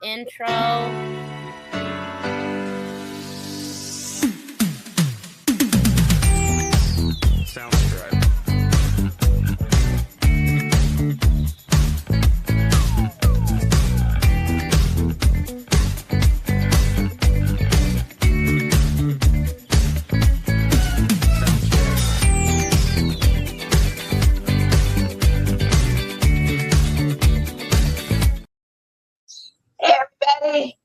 intro. Sounds good. Hey everybody,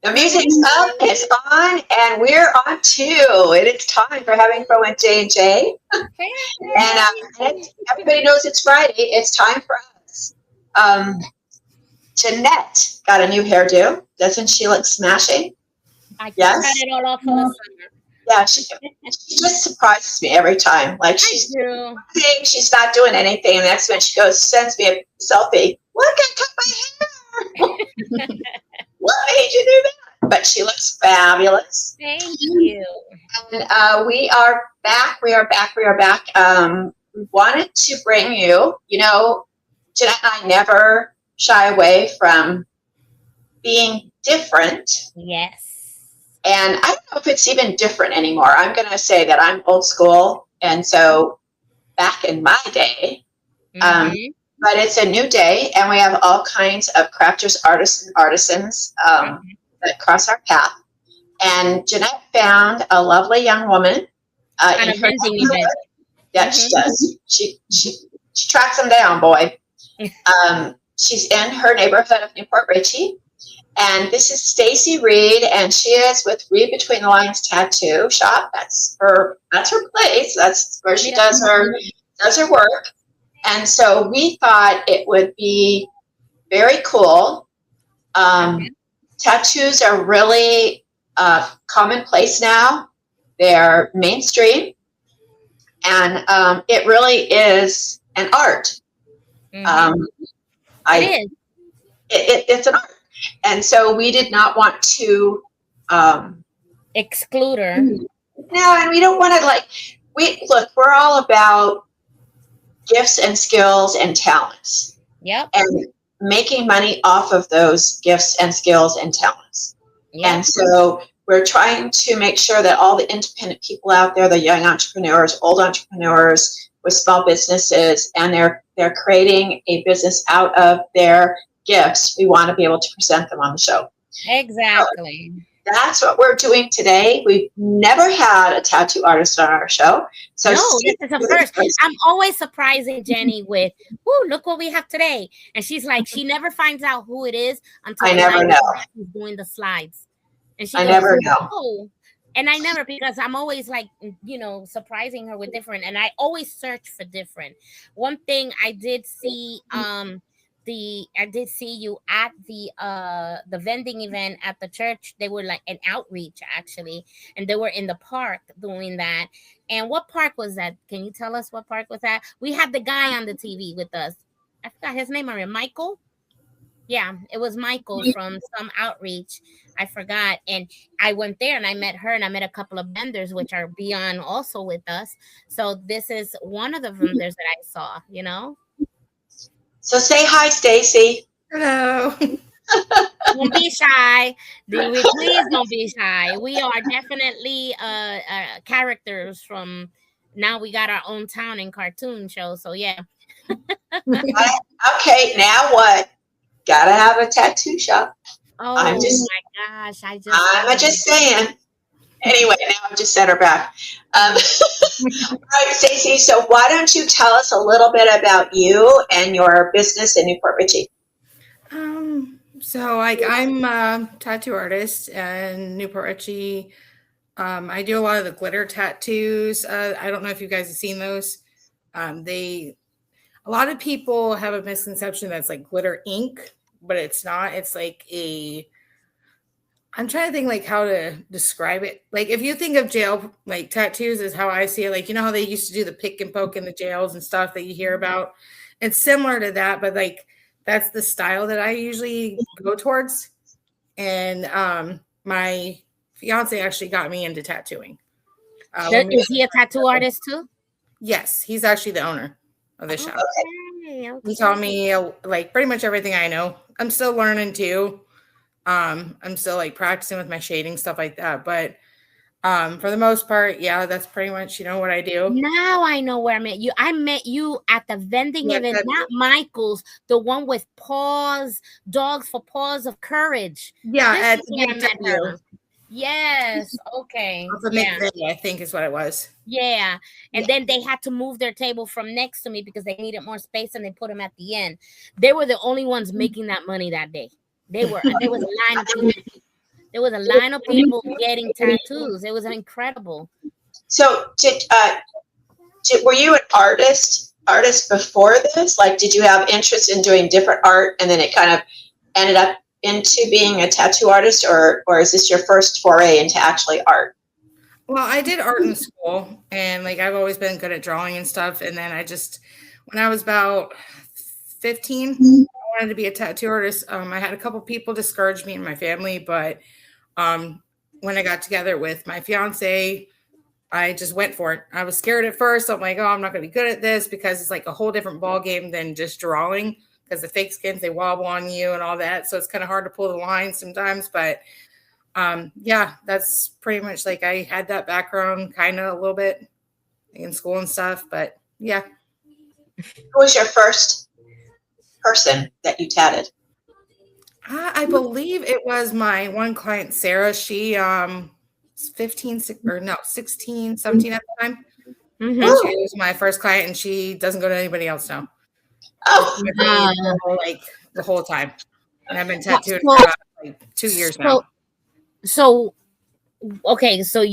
the music's up, it's on, and we're on too. It is time for having fun with J and J. And everybody knows it's Friday. It's time for us. Jeanette got a new hairdo. Doesn't she look smashing? I Yes. cut it all off for the summer. Yeah, she just surprises me every time. Like she's not doing anything. And the next minute she goes, sends me a selfie. Look, I cut my hair. What made you do that? But she looks fabulous. Thank you. And we are back. We are back. We wanted to bring you, Jeanette and I never shy away from being different. Yes. And I don't know if it's even different anymore. I'm going to say that I'm old school. And so back in my day, but it's a new day, and we have all kinds of crafters, artists, and artisans that cross our path. And Jeanette found a lovely young woman in her neighborhood. Yeah, she does. She tracks them down, boy. She's in her neighborhood of Newport Richey. And this is Stacy Reed, and she is with Reed Between the Lines Tattoo Shop. That's her place. That's where she does her work. And so we thought it would be very cool. Tattoos are really commonplace now. They're mainstream. And it really is an art. It is. It's an art. And so we did not want to exclude her. No, and we don't want to we're all about gifts and skills and talents. Yep. And making money off of those gifts and skills and talents. Yep. And so we're trying to make sure that all the independent people out there, the young entrepreneurs, old entrepreneurs with small businesses, and they're creating a business out of their gifts, we want to be able to present them on the show. Exactly. So that's what we're doing today. We've never had a tattoo artist on our show. So no, this is a first. I'm always surprising Jenny with, "Ooh, look what we have today," and she's like, she never finds out who it is until I never know. She's doing the slides, and she I never know. Oh. And I never, because I'm always like, surprising her with different, and I always search for different. One thing I did see, I did see you at the vending event at the church. They were like an outreach actually, and they were in the park doing that. And what park was that? Can you tell us what park was that? We had the guy on the TV with us. I forgot his name. Michael. Yeah, it was Michael from some outreach. I forgot. And I went there and I met her, and I met a couple of vendors, which are beyond also with us. So this is one of the vendors that I saw, So say hi, Stacy. Hello. Don't be shy. Please don't be shy. We are definitely characters from now. We got our own town and cartoon show. So yeah. Okay, now what? Gotta have a tattoo shop. Oh my gosh! I'm just saying. Anyway, now I've just set her back. All right, Stacy, so why don't you tell us a little bit about you and your business in Newport Richey? So I'm a tattoo artist in Newport Richey. I do a lot of the glitter tattoos. I don't know if you guys have seen those. A lot of people have a misconception that's like glitter ink, but it's not. It's like I'm trying to think like how to describe it. Like if you think of jail, like tattoos is how I see it. Like, how they used to do the pick and poke in the jails and stuff that you hear about. It's similar to that, but like that's the style that I usually go towards. And my fiance actually got me into tattooing. Is he a tattoo artist too? Yes, he's actually the owner of the shop. Okay. He taught me like pretty much everything I know. I'm still learning too. I'm still like practicing with my shading, stuff like that. But for the most part, yeah, that's pretty much, what I do. Now I know where I met you. I met you at the vending Yeah, event, not Michael's, the one with paws, dogs for paws of courage. yeah, This at is the where I Big met W. her. Yes. Okay. Off of Yeah. McVeigh, I think is what it was. Yeah. And Yeah. then they had to move their table from next to me because they needed more space and they put them at the end. They were the only ones making that money that day. There was a line of people. There was a line of people getting tattoos. It was incredible. So were you an artist before this? Like, did you have interest in doing different art and then it kind of ended up into being a tattoo artist, or is this your first foray into actually art? Well, I did art in school, and like I've always been good at drawing and stuff. And then when I was about 15, I wanted to be a tattoo artist. I had a couple people discourage me in my family, but when I got together with my fiance, I just went for it. I was scared at first. I'm like, oh, I'm not going to be good at this because it's like a whole different ball game than just drawing, because the fake skins, they wobble on you and all that. So it's kind of hard to pull the line sometimes. But yeah, that's pretty much like I had that background kind of a little bit in school and stuff. But yeah. Who was your first person that you tatted? I believe it was my one client, Sarah. She 16, 17 at the time. Mm-hmm. And she was my first client, and she doesn't go to anybody else now. Oh, like the whole time. And I've been tattooed for like 2 years now. So, okay. So,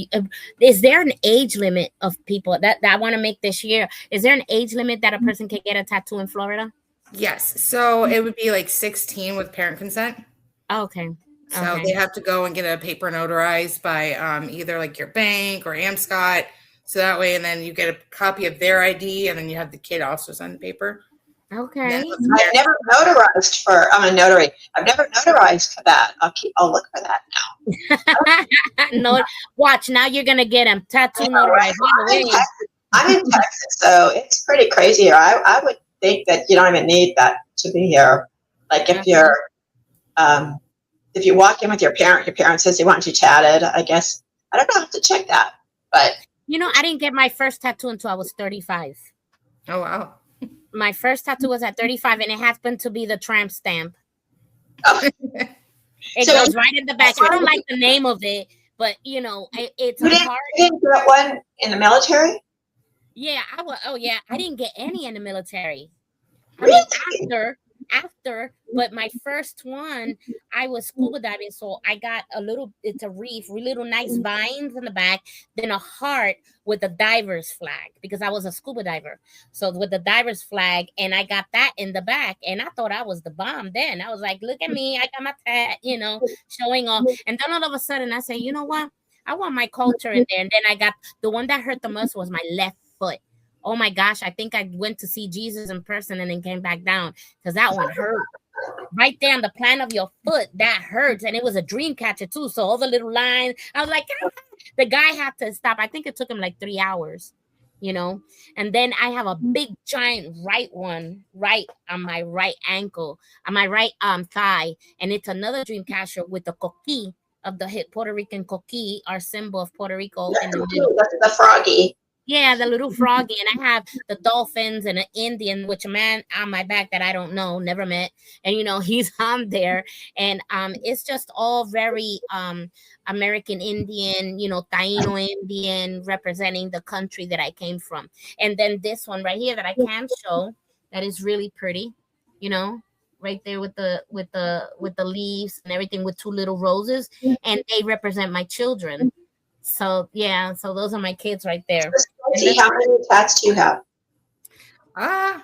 is there an age limit of people that I want to make this year? Is there an age limit that a person can get a tattoo in Florida? Yes. So it would be like 16 with parent consent. Okay. So they have to go and get a paper notarized by either like your bank or AmScot. So that way, and then you get a copy of their ID, and then you have the kid also sign the paper. Okay. I've never notarized I'm a notary. I've never notarized for that. I'll look for that now. No, watch, now you're gonna get a tattoo notarized. I'm in Texas, so it's pretty crazy here. I would think that you don't even need that to be here. Like if you walk in with your parent says they want you tatted, I guess, I don't know, I have to check that. But I didn't get my first tattoo until I was 35. Oh, wow. My first tattoo was at 35, and it happened to be the tramp stamp. Oh. It goes right in the back. I don't like the name of it, but it's you didn't get one in the military? Yeah, I didn't get any in the military. Really? I mean, after, but my first one, I was scuba diving, so I got it's a reef, little nice vines in the back, then a heart with a diver's flag, because I was a scuba diver. So with the diver's flag, and I got that in the back, and I thought I was the bomb then. I was like, look at me, I got my tat, showing off. And then all of a sudden I say, you know what? I want my culture in there. And then I got the one that hurt the most was my left foot. Oh my gosh, I think I went to see Jesus in person and then came back down, because that one hurt. Right there on the plan of your foot, that hurts. And it was a dream catcher too. So all the little lines, I was like, the guy had to stop. I think it took him like 3 hours, And then I have a big giant right one right on my right ankle, on my right thigh. And it's another dream catcher with the coquille of the Puerto Rican coquille, our symbol of Puerto Rico. In the middle. The froggy. Yeah, the little froggy. And I have the dolphins and an Indian, which a man on my back that I don't know, never met. And, he's on there. And it's just all very American Indian, Taino Indian, representing the country that I came from. And then this one right here that I can show, that is really pretty, right there with the leaves and everything, with 2 little roses. And they represent my children. So yeah, so those are my kids right there. How many tats do you have? I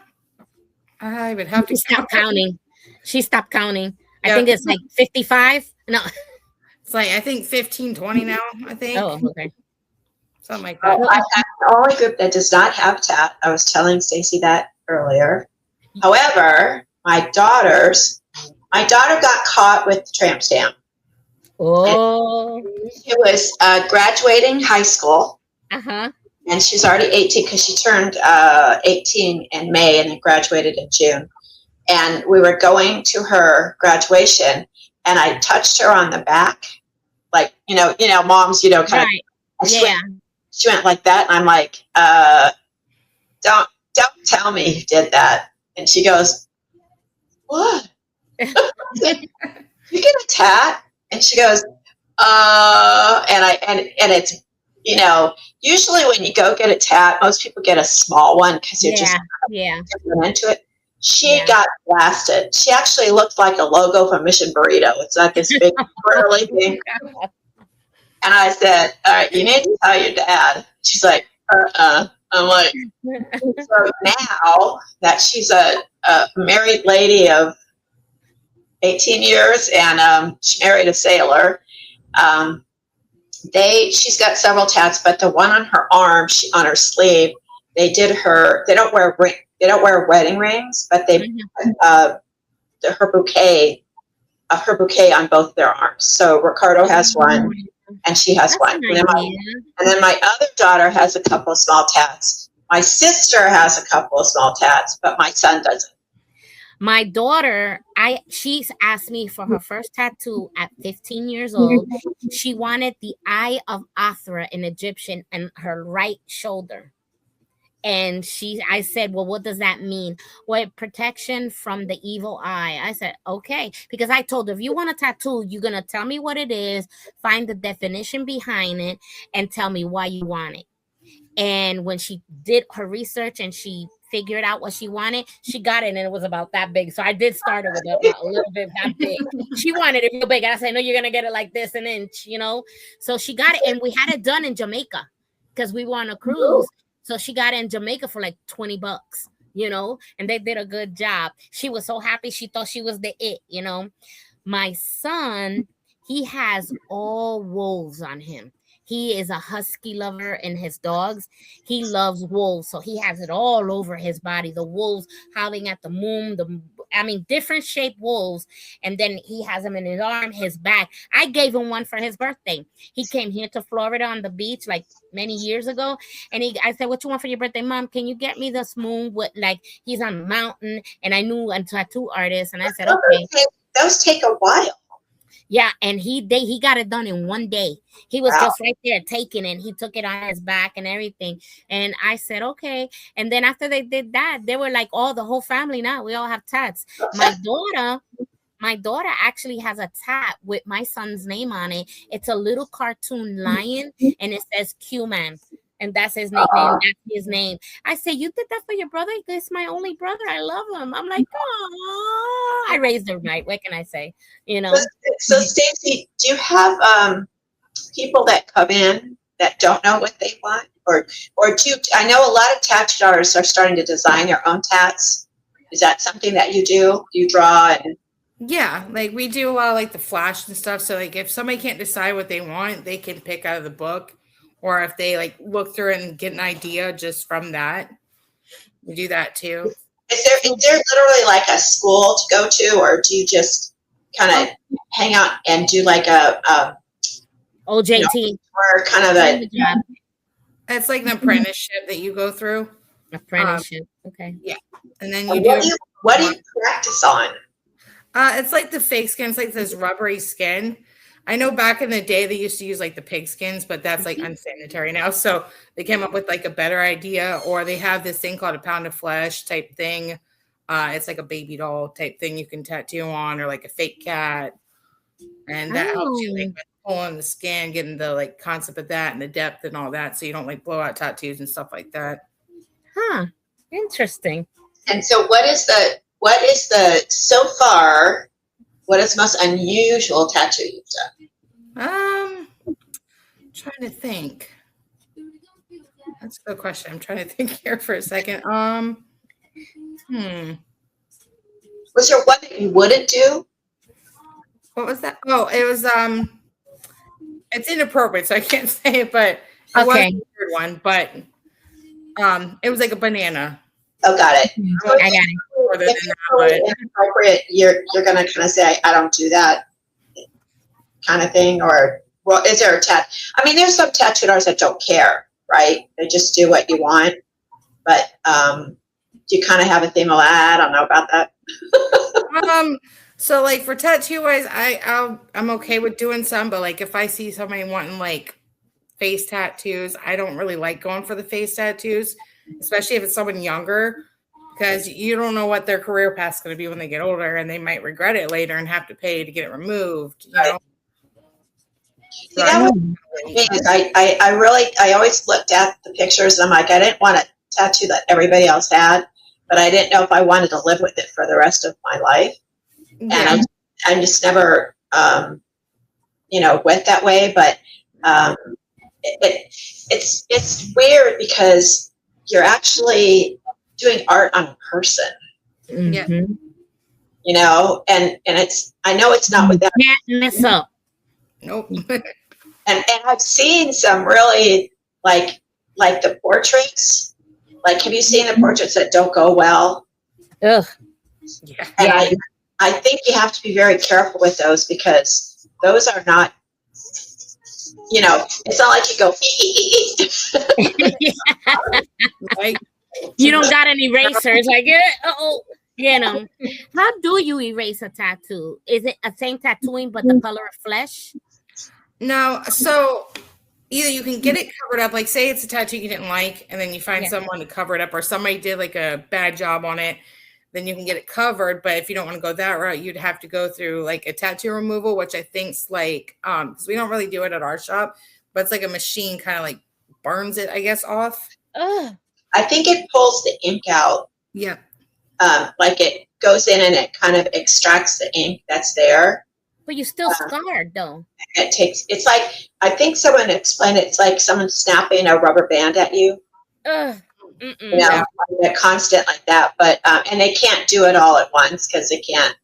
would have to stop counting. She stopped counning. Yeah. I think it's like 55. No, it's like I think 15, 20 now. I think. Oh, okay. Something like that. I'm the only group that does not have tat. I was telling Stacy that earlier. However, my daughter got caught with the tramp stamp. Oh. She was graduating high school. Uh-huh. And she's already 18 because she turned 18 in May and then graduated in June. And we were going to her graduation, and I touched her on the back, like, moms, kind of. Right. Yeah. She went like that, and I'm like, don't tell me you did that. And she goes, what? I said, you get a tat? And she goes, and it's, usually when you go get a tat, most people get a small one because you're just into it. She got blasted. She actually looked like a logo from Mission Burrito. It's like this big twirly thing. And I said, all right, you need to tell your dad. She's like, I'm like, so now that she's a married lady of 18 years and she married a sailor, she's got several tats, but the one on her arm, on her sleeve, they don't wear wedding rings, but they her bouquet on both their arms. So Ricardo has one and she has one. And then my other daughter has a couple of small tats. My sister has a couple of small tats, but my son doesn't. My daughter, she's asked me for her first tattoo at 15 years old. She wanted the Eye of Athra in Egyptian on her right shoulder. And I said, well, what does that mean? Well, protection from the evil eye. I said, okay. Because I told her, if you want a tattoo, you're going to tell me what it is, find the definition behind it, and tell me why you want it. And when she did her research and she figured out what she wanted, she got it, and it was about that big. So I did start it with a little bit that big. She wanted it real big. I said, no, you're going to get it like this, an inch, So she got it, and we had it done in Jamaica because we were on a cruise. So she got it in Jamaica for like $20, and they did a good job. She was so happy. She thought she was the it, My son, he has all wolves on him. He is a husky lover and his dogs. He loves wolves. So he has it all over his body. The wolves howling at the moon, different shaped wolves. And then he has them in his arm, his back. I gave him one for his birthday. He came here to Florida on the beach like many years ago. And I said, what you want for your birthday, Mom? Can you get me this moon with he's on a mountain? And I knew a tattoo artist. And I said, okay. Those take a while. Yeah, and he got it done in one day. He was just right there taking it. He took it on his back and everything. And I said, okay. And then after they did that, they were like, the whole family now. We all have tats. My daughter actually has a tat with my son's name on it. It's a little cartoon lion, and it says Q-Man. And that's his nickname. That's his name. I say, you did that for your brother? This is my only brother. I love him. I'm like, oh, I raised her right. What can I say? So Stacy, do you have people that come in that don't know what they want, or do you? I know a lot of tattoo artists are starting to design their own tats. Is that something that you do? You draw and. Yeah, we do a lot of the flash and stuff. So if somebody can't decide what they want, they can pick out of the book. Or if they look through and get an idea just from that, we do that too. Is there literally a school to go to, or do you just kind of hang out and do a OJT or kind of a? It's like an apprenticeship that you go through. Apprenticeship, okay. Yeah, and then what do you practice on? It's the fake skin. It's this rubbery skin. I know back in the day they used to use the pig skins, but that's unsanitary now. So they came up with a better idea, or they have this thing called a pound of flesh type thing. It's like a baby doll type thing you can tattoo on, or a fake cat. And that helps you with pulling the skin, getting the concept of that and the depth and all that. So you don't blow out tattoos and stuff like that. Huh. Interesting. And so what is the so far, what is the most unusual tattoo you've done? Trying to think. That's a good question. I'm trying to think here for a second. Was there one that you wouldn't do? What was that? Oh, it was it's inappropriate, so I can't say it, but it was a weird one, but it was a banana. Oh, got it. I got it. If it's really inappropriate, you're gonna kind of say, I don't do that kind of thing, or is there a there's some tattoo artists that don't care, right? They just do what you want. But do you kind of have a theme of I don't know about that? So like for tattoo wise, I'm okay with doing some, but like if I see somebody wanting like face tattoos, I don't really like going for the face tattoos, especially if it's someone younger, because you don't know what their career path's going to be when they get older, and they might regret it later and have to pay to get it removed. You know. See, that was me. I always looked at the pictures and I'm like, I didn't want a tattoo that everybody else had, but I didn't know if I wanted to live with it for the rest of my life. Yeah. And I just never, went that way. But it's weird because you're actually doing art on a person, Yeah. Mhm. and I know it's not with that. Can't mess up. Nope. And I've seen some really like the portraits. Like, have you seen the portraits that don't go well? Ugh. Yeah. And Yeah. I think you have to be very careful with those because those are not, it's not like you go, Like, You don't got any erasers, like How do you erase a tattoo? Is it a same tattooing but the color of flesh? no, so either you can get it covered up, like say it's a tattoo you didn't like, and then you find Yeah. someone to cover it up, or somebody did like a bad job on it, then you can get it covered. But if you don't want to go that route, you'd have to go through like a tattoo removal, which I think's like because we don't really do it at our shop, but it's like a machine kind of like burns it, I guess, off. Ugh. I think it pulls the ink out. Yeah. Like it goes in and it kind of extracts the ink that's there. But you're still scarred though. It's like, I think someone explained it's like someone snapping a rubber band at you. Ugh. Like constant like that. But, and they can't do it all at once because they can't,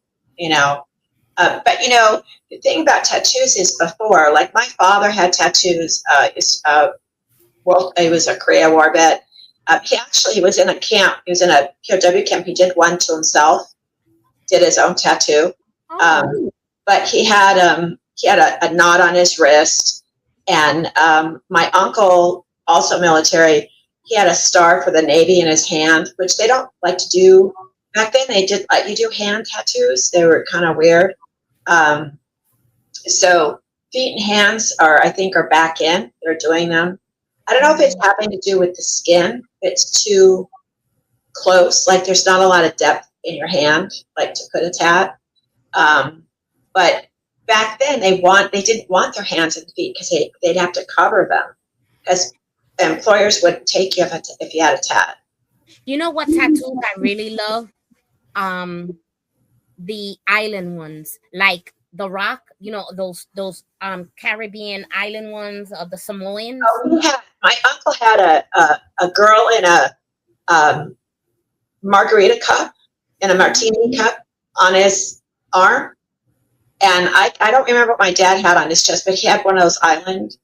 but the thing about tattoos is before, like my father had tattoos, he was a Korea War vet. He was in a camp. He was in a POW camp. He did one to himself, did his own tattoo. But he had a knot on his wrist. And my uncle, also military, he had a star for the Navy in his hand, which they don't like to do. Back then they did you do hand tattoos. They were kind of weird. So feet and hands I think are back in. They're doing them. I don't know if it's having to do with the skin. It's too close. Like there's not a lot of depth in your hand, like to put a tat. But back then they didn't want their hands and feet because they'd have to cover them because employers wouldn't take you if you had a tat. You know what tattoos I really love? The island ones, like the Rock. Those Caribbean island ones of the Samoans. Oh, my uncle had a girl in a margarita cup and a martini cup on his arm. And I don't remember what my dad had on his chest, but he had one of those island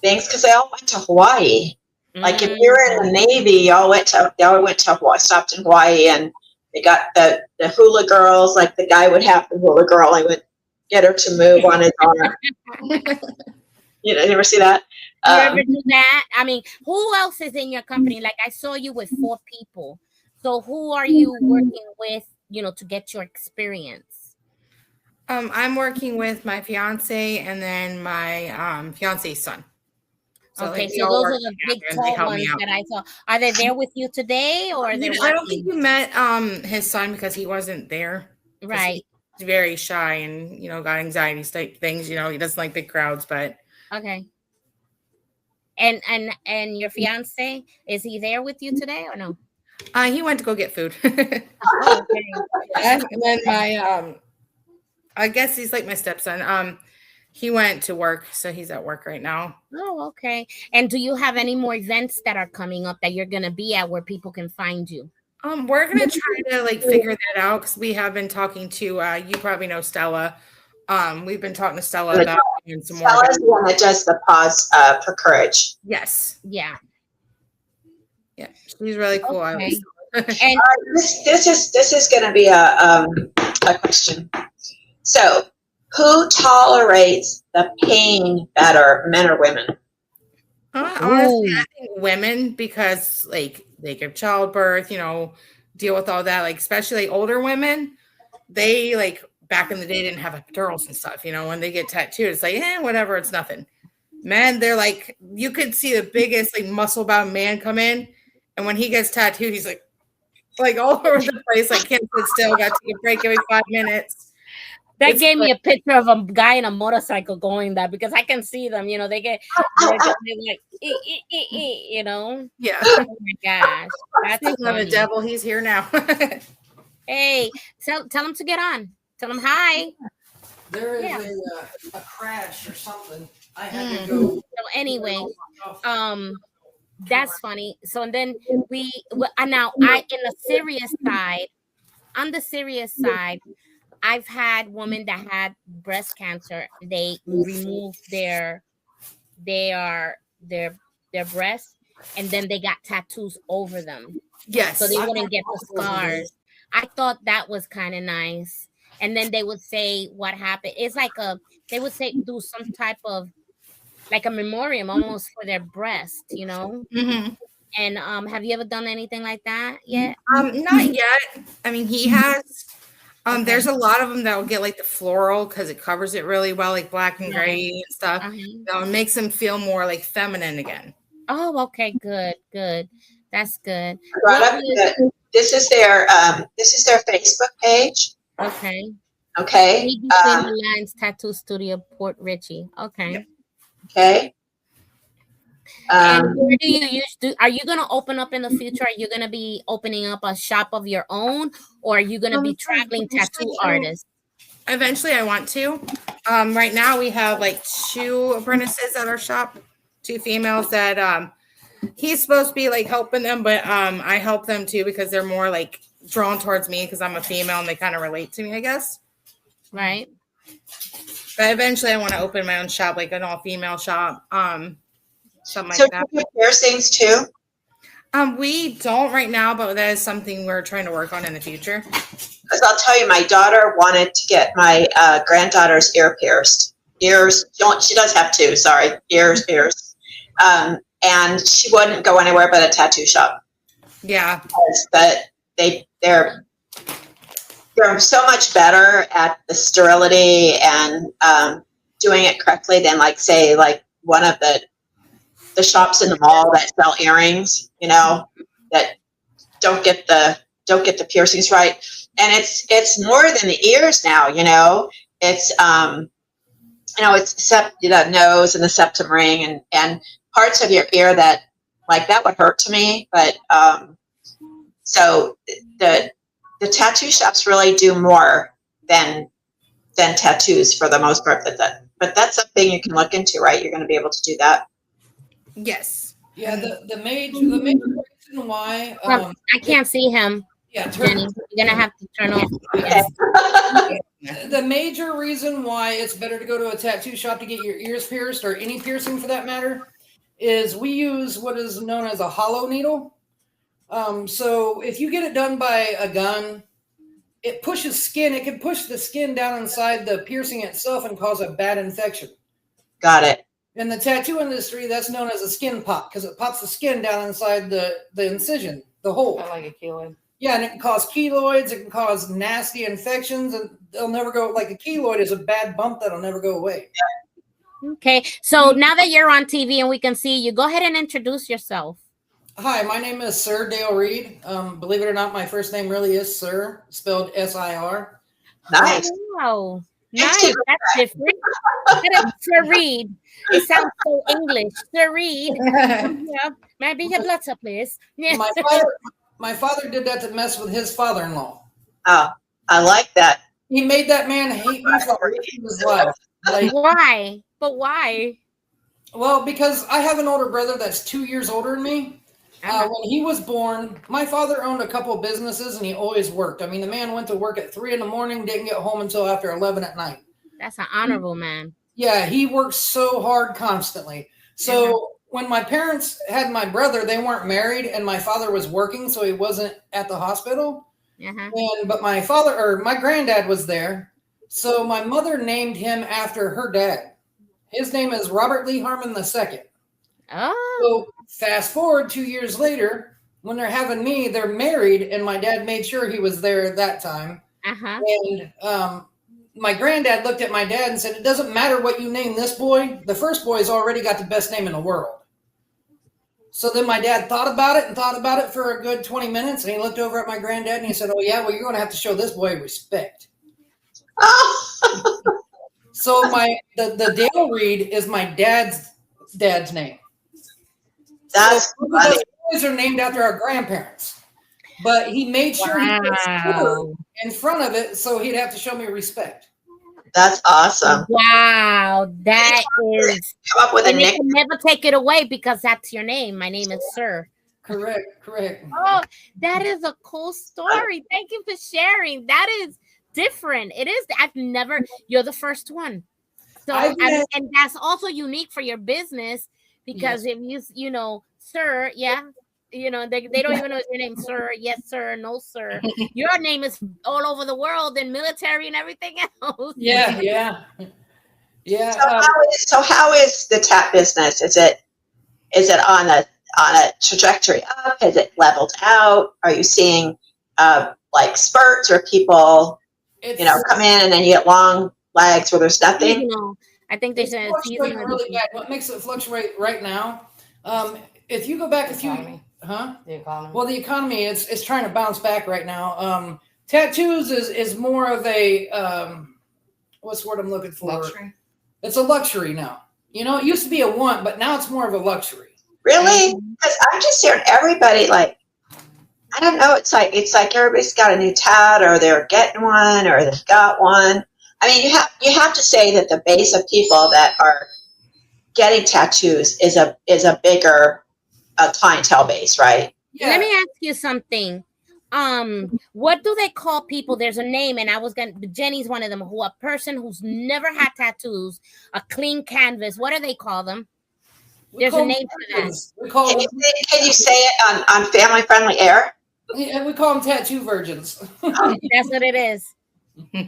things because they all went to Hawaii. Like if you were in the Navy, y'all went to Hawaii, stopped in Hawaii, and they got the hula girls. Like the guy would have the hula girl, and would get her to move on his arm. You ever see that? You ever do that? I mean, who else is in your company? Like I saw you with 4 people. So who are you working with, to get your experience? I'm working with my fiance and then my fiance's son. So okay, so those are the big tall ones that I saw. Are they there with you today, or are they? I don't think you met his son because he wasn't there. Right. He's very shy and got anxiety type things. He doesn't like big crowds, but okay. And your fiance, is he there with you today or no? He went to go get food. Okay. And then my I guess he's like my stepson. He went to work, so he's at work right now. Oh, okay. And do you have any more events that are coming up that you're gonna be at where people can find you? We're gonna try to figure that out because we have been talking to you probably know Stella. We've been talking to Stella about doing some more. Stella's the one that does the pause for courage. Yes. Yeah. Yeah. She's really cool. Okay. And this is going to be a question. So, who tolerates the pain better, men or women? Honestly, I think women, because they give childbirth, deal with all that. Especially older women, they back in the day didn't have epidurals and stuff. When they get tattooed, it's like, whatever, it's nothing. Men, they're like, you could see the biggest like muscle-bound man come in, and when he gets tattooed, he's like all over the place, like can't sit still, got to take a break every 5 minutes. That gave me a picture of a guy in a motorcycle going that, because I can see them, they get they're like, Yeah. Oh my gosh. That's the devil, he's here now. Hey, tell him to get on. Tell him hi. There is a crash or something. I had to go. So anyway, that's funny. So and then now on the serious side, I've had women that had breast cancer. They removed their breasts, and then they got tattoos over them. Yes. So they wouldn't get the scars. I thought that was kind of nice. And then they would say what happened. It's like they would say do some type of like a memoriam almost for their breast, Mm-hmm. And have you ever done anything like that yet? Not yet. I mean, he has. There's a lot of them that will get like the floral because it covers it really well, like black and gray and stuff. It makes them feel more like feminine again. Oh, okay, good. That's good. This is their Facebook page. Okay. Okay. Between the Lines Tattoo Studio, Port Richey. Okay. Yep. Okay. And where do you are you going to open up in the future? Are you going to be opening up a shop of your own, or are you going to be traveling tattoo artists? Eventually I want to. Right now we have like 2 apprentices at our shop, 2 females that he's supposed to be like helping them, but I help them too because they're more like drawn towards me because I'm a female and they kind of relate to me, I guess. Right. But eventually I want to open my own shop, like an all-female shop. Something so like that. Do you piercings too? We don't right now, but that is something we're trying to work on in the future. Because I'll tell you, my daughter wanted to get my granddaughter's ear pierced. Ears, she does have 2, sorry, ears pierced. And she wouldn't go anywhere but a tattoo shop. Yeah. But they're so much better at the sterility and doing it correctly than say one of the shops in the mall that sell earrings, that don't get the piercings right. And it's more than the ears now, it's it's the nose and the septum ring and parts of your ear that would hurt to me. But so the tattoo shops really do more than tattoos for the most part. But that's something you can look into, right? You're going to be able to do that. Yes. Yeah. The major reason why I can't see him. Yeah, Jenny, you're gonna have to turn off. The major reason why it's better to go to a tattoo shop to get your ears pierced, or any piercing for that matter, is we use what is known as a hollow needle. So if you get it done by a gun, it pushes skin. It can push the skin down inside the piercing itself and cause a bad infection. Got it. In the tattoo industry, that's known as a skin pop because it pops the skin down inside the incision, the hole. I like a keloid. Yeah, and it can cause keloids. It can cause nasty infections, and they'll never go. Like a keloid is a bad bump that'll never go away. Okay, so now that you're on TV and we can see you, go ahead and introduce yourself. Hi, my name is Sir Dale Reed. Believe it or not, my first name really is Sir, spelled S-I-R. Nice. Wow. Nice. That's different. Sir Reed. It sounds so English. Sir Reed. Yeah. May I be your blotter, please? Yeah. My father did that to mess with his father-in-law. Oh, I like that. He made that man hate me for the rest of his life. Why? But why? Well, because I have an older brother that's 2 years older than me. When he was born, my father owned a couple of businesses and he always worked. I mean, the man went to work at 3 a.m, didn't get home until after 11 at night. That's an honorable man. Yeah, he worked so hard constantly. So when my parents had my brother, they weren't married and my father was working, so he wasn't at the hospital. But my granddad was there. So my mother named him after her dad. His name is Robert Lee Harmon II. Oh. So fast forward 2 years later, when they're having me, they're married, and my dad made sure he was there at that time. And my granddad looked at my dad and said, "It doesn't matter what you name this boy. The first boy's already got the best name in the world." So then my dad thought about it for a good 20 minutes, and he looked over at my granddad and he said, "Oh yeah, well, you're going to have to show this boy respect." So the Dale Reed is my dad's name. That's so those boys are named after our grandparents. But he made sure he put Sir in front of it, so he'd have to show me respect. That's awesome. Wow, that is. Come up with a and you nickname. can never take it away because that's your name. My name is Sir. Correct. Oh, that is a cool story. Thank you for sharing. That is different. It is. I've never. You're the first one. So and that's also unique for your business because if you know, Sir, yeah. You know, they don't even know your name, Sir. Yes, sir. No, sir. Your name is all over the world in military and everything else. Yeah. So how is the tat business? Is it on a trajectory up? Has it leveled out? Are you seeing like spurts or people come in and then you get long legs where there's nothing? I think they said it's really bad. What makes it fluctuate right now? If you go back a few. The economy. Well, the economy is trying to bounce back right now. Tattoos is more of a what's the word I'm looking for? Luxury. It's a luxury now. It used to be a want, but now it's more of a luxury. Really? Because I'm just hearing everybody like, I don't know. It's like everybody's got a new tat, or they're getting one, or they've got one. I mean, you have to say that the base of people that are getting tattoos is a bigger clientele base, right? Yeah. Let me ask you something. What do they call people? There's a name, and Jenny's one of them. A person who's never had tattoos, a clean canvas. What do they call them? There's a name for that. Can you say it on family friendly air? Yeah, we call them tattoo virgins. That's what it is.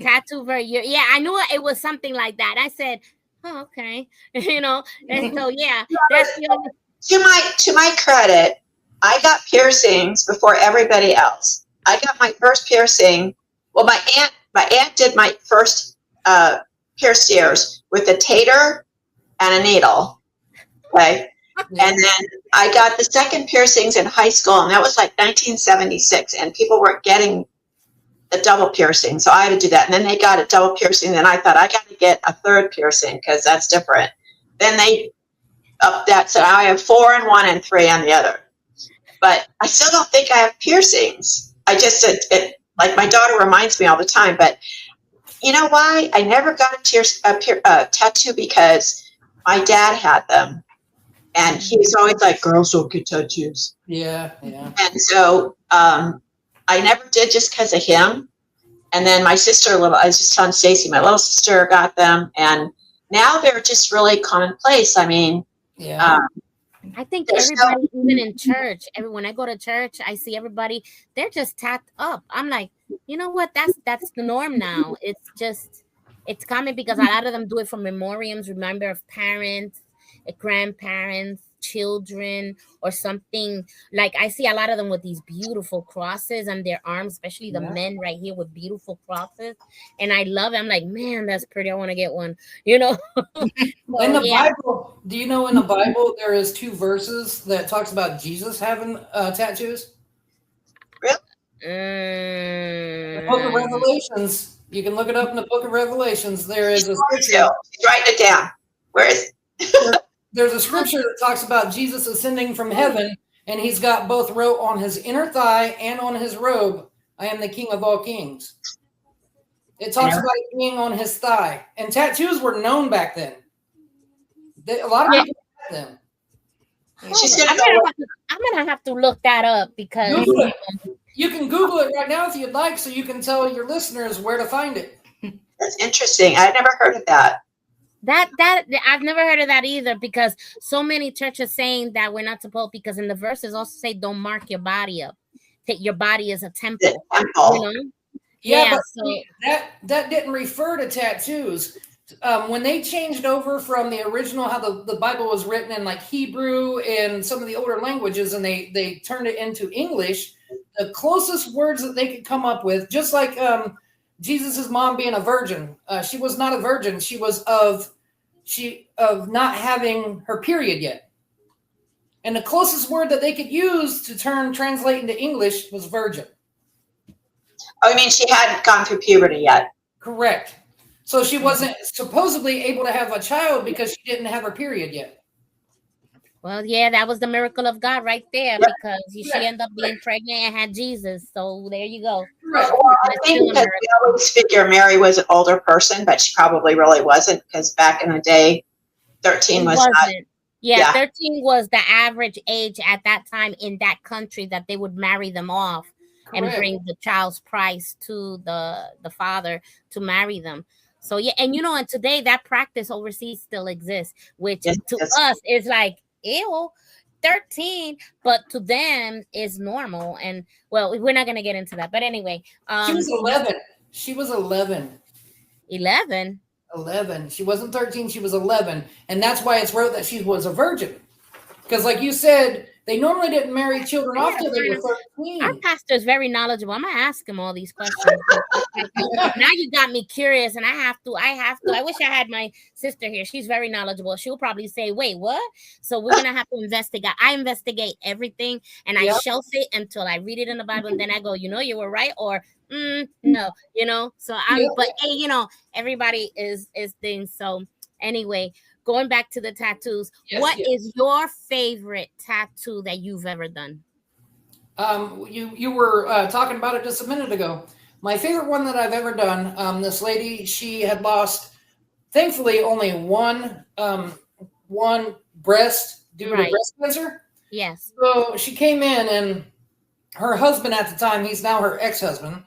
Tattoo virgin. Yeah, I knew it was something like that. I said, "Oh, okay," and so yeah, that's the only. To my credit, I got piercings before everybody else. I got my first piercing. Well, my aunt did my first pierced ears with a tater and a needle. Okay. And then I got the second piercings in high school, and that was like 1976, and people weren't getting the double piercing. So I had to do that. And then they got a double piercing. Then I thought I got to get a third piercing because that's different. Then they up that, so now I have 4 on one and 3 on the other. But I still don't think I have piercings. I just like my daughter reminds me all the time. But you know why? I never got a tattoo because my dad had them, and he was always like, "Girls don't get tattoos." Yeah. And so I never did just because of him. And then my sister, I was just telling Stacy, my little sister got them, and now they're just really commonplace. I mean. Yeah. I think everybody, even in church, when I go to church, I see everybody, they're just tacked up. I'm like, you know what? That's the norm now. It's common because a lot of them do it for memoriams, remember of parents, grandparents, children, or something. Like I see a lot of them with these beautiful crosses on their arms, especially the men right here with beautiful crosses. And I love it. I'm like, man, that's pretty. I want to get one, So, in the Bible, do you know in the Bible there is 2 verses that talks about Jesus having tattoos? Really? The Book of Revelations. You can look it up in the Book of Revelations. There is a scripture. Write it down. Where is it? There's a scripture that talks about Jesus ascending from heaven, and he's got both wrote on his inner thigh and on his robe, "I am the King of all kings." It talks about it being on his thigh. And tattoos were known back then. A lot of people had them. I'm gonna have to look that up because you can Google it right now if you'd like, so you can tell your listeners where to find it. That's interesting. I never heard of that. That I've never heard of that either, because so many churches saying that we're not supposed, because in the verses also say don't mark your body up. Take your body as a temple. Yeah, but so that didn't refer to tattoos. When they changed over from the original, how the Bible was written in like Hebrew and some of the older languages, and they turned it into English, the closest words that they could come up with, just like Jesus's mom being a virgin. She was not a virgin. She was of not having her period yet. And the closest word that they could use to translate into English was virgin. Oh, you mean she hadn't gone through puberty yet? Correct. So she wasn't supposedly able to have a child because she didn't have her period yet. Well, yeah, that was the miracle of God right there, because she ended up being pregnant and had Jesus. So there you go. Right. Well, I think that we always figure Mary was an older person, but she probably really wasn't, because back in the day, 13 was not. Yeah, 13 was the average age at that time in that country that they would marry them off. Correct. And bring the child's price to the father to marry them. So yeah, and and today that practice overseas still exists, which to us is like, ew, 13, but to them is normal. And well, we're not gonna get into that, but anyway, she was 11. She was 11. 11. 11. She wasn't 13. She was 11, and that's why it's wrote that she was a virgin. Because, like you said, they normally didn't marry children off till they were 13. Our pastor is very knowledgeable. I'm gonna ask him all these questions. Now you got me curious, and I have to. I wish I had my sister here. She's very knowledgeable. She'll probably say, "Wait, what?" So we're gonna have to investigate. I investigate everything, and I shelf it until I read it in the Bible, and then I go, you were right, or no, So but hey, everybody is things. So anyway. Going back to the tattoos, what is your favorite tattoo that you've ever done? You were talking about it just a minute ago. My favorite one that I've ever done, this lady, she had lost, thankfully, only one breast due to breast cancer. Yes. So she came in, and her husband at the time, he's now her ex-husband,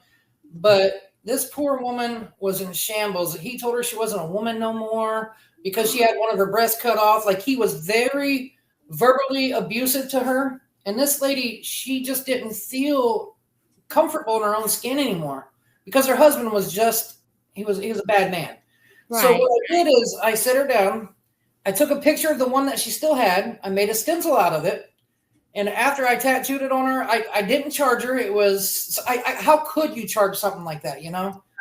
but this poor woman was in shambles. He told her she wasn't a woman no more, because she had one of her breasts cut off. Like, he was very verbally abusive to her. And this lady, she just didn't feel comfortable in her own skin anymore, because her husband was he was a bad man. Right. So what I did is I set her down. I took a picture of the one that she still had. I made a stencil out of it. And after I tattooed it on her, I didn't charge her. It was, how could you charge something like that,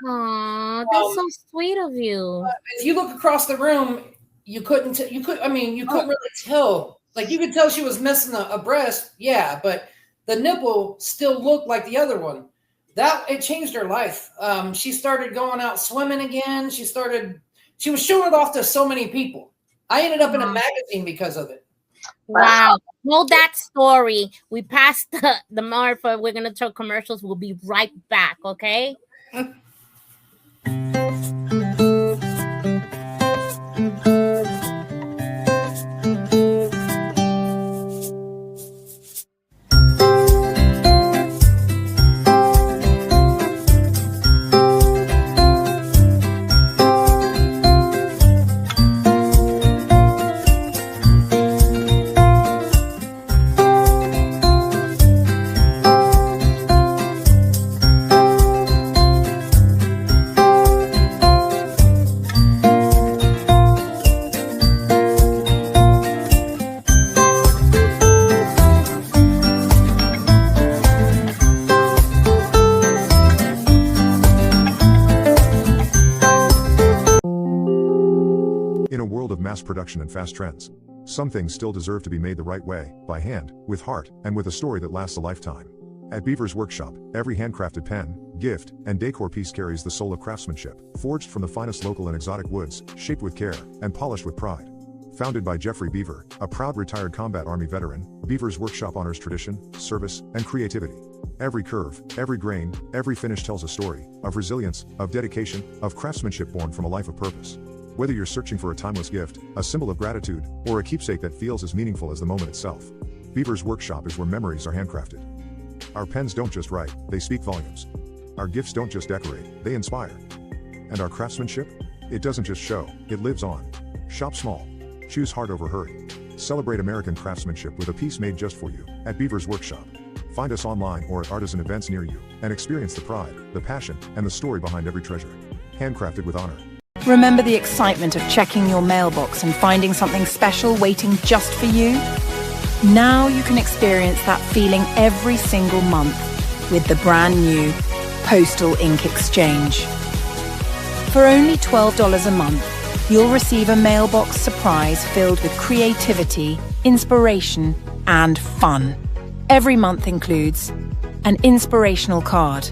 Aw, that's so sweet of you. If you look across the room, you couldn't really tell. Like, you could tell she was missing a breast, but the nipple still looked like the other one. It changed her life. She started going out swimming again. She was showing it off to so many people. I ended up in a magazine because of it. Wow. Hold that story. We passed the mark, but we're gonna throw commercials. We'll be right back, okay? Production and fast trends. Some things still deserve to be made the right way, by hand, with heart, and with a story that lasts a lifetime. At Beaver's Workshop, every handcrafted pen, gift, and decor piece carries the soul of craftsmanship, forged from the finest local and exotic woods, shaped with care, and polished with pride. Founded by Jeffrey Beaver, a proud retired combat army veteran, Beaver's Workshop honors tradition, service, and creativity. Every curve, every grain, every finish tells a story of resilience, of dedication, of craftsmanship born from a life of purpose. Whether you're searching for a timeless gift, a symbol of gratitude, or a keepsake that feels as meaningful as the moment itself, Beaver's Workshop is where memories are handcrafted. Our pens don't just write, they speak volumes. Our gifts don't just decorate, they inspire. And our craftsmanship? It doesn't just show, it lives on. Shop small. Choose heart over hurry. Celebrate American craftsmanship with a piece made just for you at Beaver's Workshop. Find us online or at artisan events near you, and experience the pride, the passion, and the story behind every treasure. Handcrafted with honor. Remember the excitement of checking your mailbox and finding something special waiting just for you? Now you can experience that feeling every single month with the brand new Postal Ink Exchange. For only $12 a month, you'll receive a mailbox surprise filled with creativity, inspiration, and fun. Every month includes an inspirational card,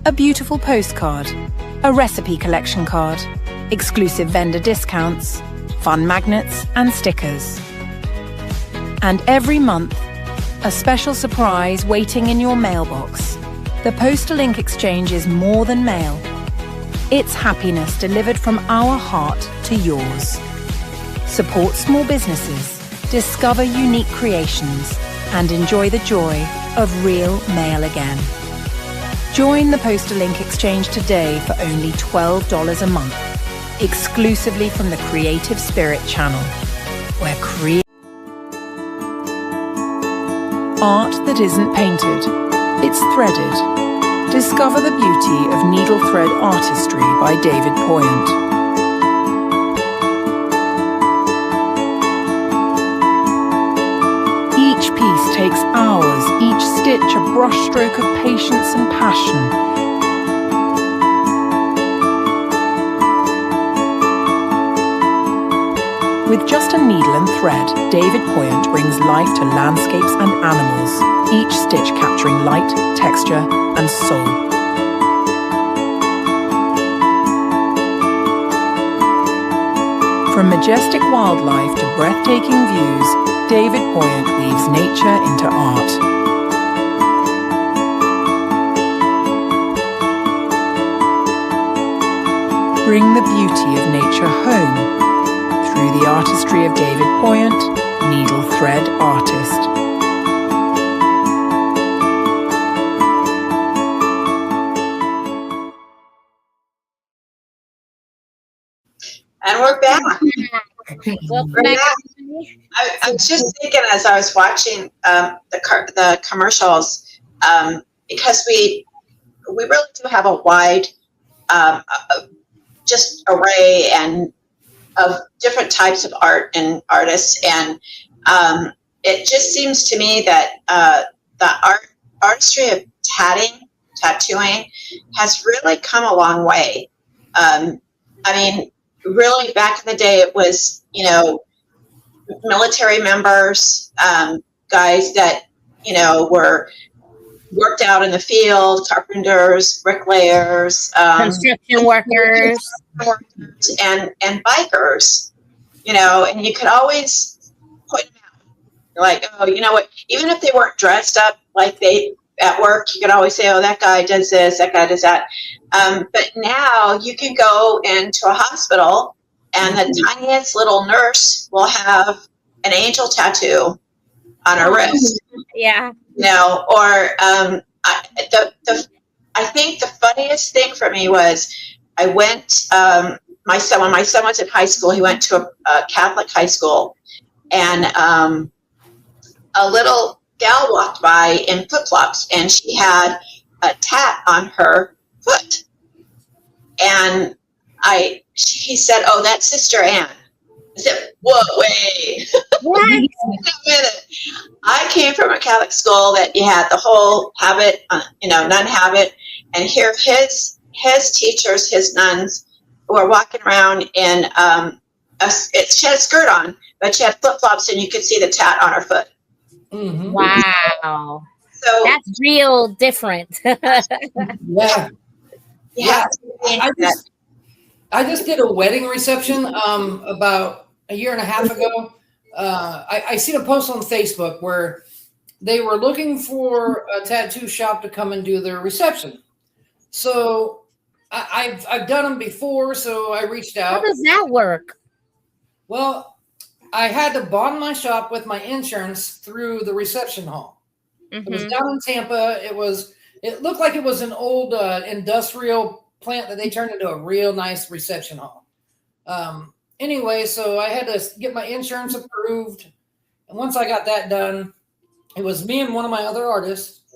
a beautiful postcard, a recipe collection card, exclusive vendor discounts, fun magnets and stickers. And every month, a special surprise waiting in your mailbox. The Postal Link Exchange is more than mail. It's happiness delivered from our heart to yours. Support small businesses, discover unique creations, and enjoy the joy of real mail again. Join the Postal Link Exchange today for only $12 a month, exclusively from the Creative Spirit channel, where art that isn't painted, it's threaded. Discover the beauty of needle thread artistry by David Poyant. Each piece takes hours, each stitch a brushstroke of patience and passion. With just a needle and thread, David Poyant brings life to landscapes and animals, each stitch capturing light, texture, and soul. From majestic wildlife to breathtaking views, David Poyant weaves nature into art. Bring the beauty of nature home through the artistry of David Poyant, needle thread artist. And we're back. Welcome We're back. back. I was just thinking as I was watching the commercials, because we really do have a wide just array and of different types of art and artists, and it just seems to me that the artistry of tattooing has really come a long way. I mean, really back in the day, it was, military members, guys that, were worked out in the field, carpenters, bricklayers, Construction workers, and bikers, and you could always point them out. Like, oh, you know what? Even if they weren't dressed up like they at work, you could always say, oh, that guy does this, that guy does that. But now you can go into a hospital and the tiniest little nurse will have an angel tattoo on her wrist. yeah. Or I think the funniest thing for me was I went, when my son was in high school, he went to a Catholic high school, and a little gal walked by in flip-flops, and she had a tat on her foot. And he said, oh, that's Sister Ann. I said, whoa, wait. What? Wait a minute. I came from a Catholic school that you had the whole habit, nun habit, and here his teachers, his nuns, were walking around in she had a skirt on, but she had flip-flops, and you could see the tat on her foot. Mm-hmm. Wow. So that's real different. Yeah. I just did a wedding reception about a year and a half ago. I seen a post on Facebook where they were looking for a tattoo shop to come and do their reception. So I've done them before, so I reached out. How does that work? Well, I had to bond my shop with my insurance through the reception hall. Mm-hmm. It was down in Tampa. It looked like it was an old industrial plant that they turned into a real nice reception hall. Anyway, so I had to get my insurance approved. And once I got that done, it was me and one of my other artists.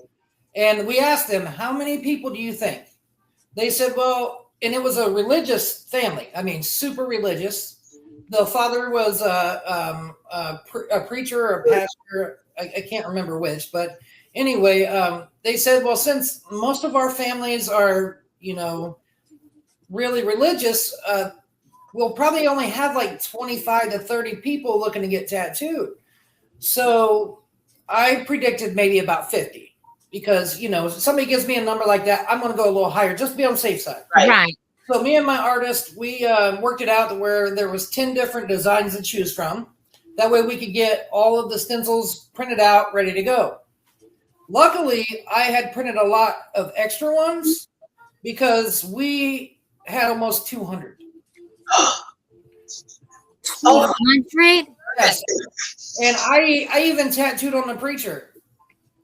And we asked them, how many people do you think? They said, well, and it was a religious family. I mean, super religious. The father was a preacher or a pastor. I can't remember which. But anyway, they said, well, since most of our families are, really religious, we'll probably only have like 25 to 30 people looking to get tattooed. So I predicted maybe about 50 because, if somebody gives me a number like that, I'm going to go a little higher just to be on the safe side. Right. So me and my artist, we worked it out to where there was 10 different designs to choose from. That way we could get all of the stencils printed out, ready to go. Luckily, I had printed a lot of extra ones because we had almost 200. 200? Yes. And I even tattooed on the preacher.